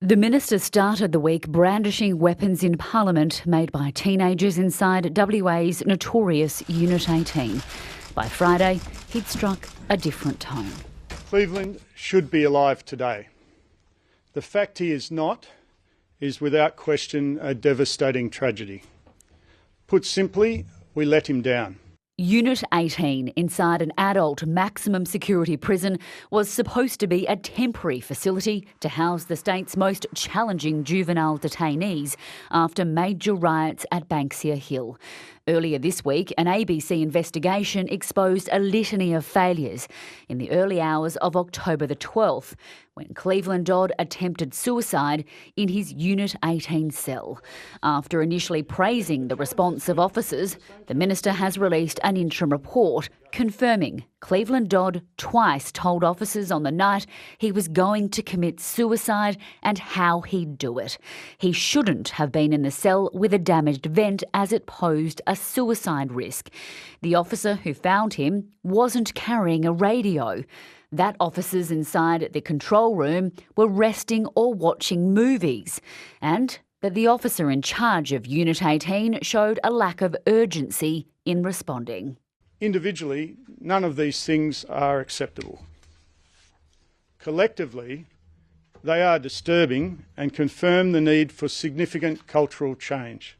The minister started the week brandishing weapons in Parliament made by teenagers inside WA's notorious Unit 18. By Friday, he'd struck a different tone. Cleveland should be alive today. The fact he is not is without question a devastating tragedy. Put simply, we let him down. Unit 18 inside an adult maximum security prison was supposed to be a temporary facility to house the state's most challenging juvenile detainees after major riots at Banksia Hill. Earlier this week, an ABC investigation exposed a litany of failures in the early hours of October the 12th, when Cleveland Dodd attempted suicide in his Unit 18 cell. After initially praising the response of officers, the minister has released an interim report confirming Cleveland Dodd twice told officers on the night he was going to commit suicide and how he'd do it. He shouldn't have been in the cell with a damaged vent as it posed a suicide risk. The officer who found him wasn't carrying a radio. That officers inside the control room were resting or watching movies, and that the officer in charge of Unit 18 showed a lack of urgency in responding. Individually, none of these things are acceptable. Collectively, they are disturbing and confirm the need for significant cultural change.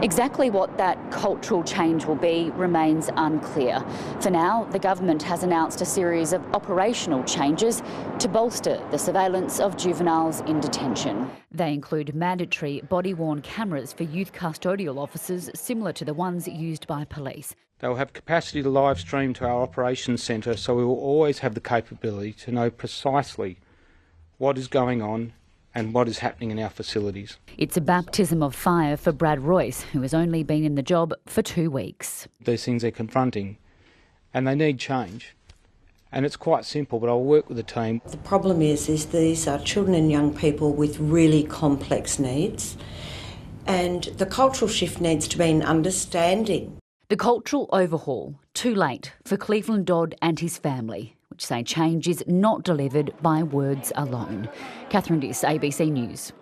Exactly what that cultural change will be remains unclear. For now, the government has announced a series of operational changes to bolster the surveillance of juveniles in detention. They include mandatory body-worn cameras for youth custodial officers similar to the ones used by police. They'll have capacity to live stream to our operations centre, so we will always have the capability to know precisely what is going on and what is happening in our facilities. It's a baptism of fire for Brad Royce, who has only been in the job for 2 weeks. These things are confronting and they need change. And it's quite simple, but I'll work with the team. The problem is these are children and young people with really complex needs, and the cultural shift needs to be an understanding. The cultural overhaul, too late for Cleveland Dodd and his family, which say change is not delivered by words alone. Catherine Diss, ABC News.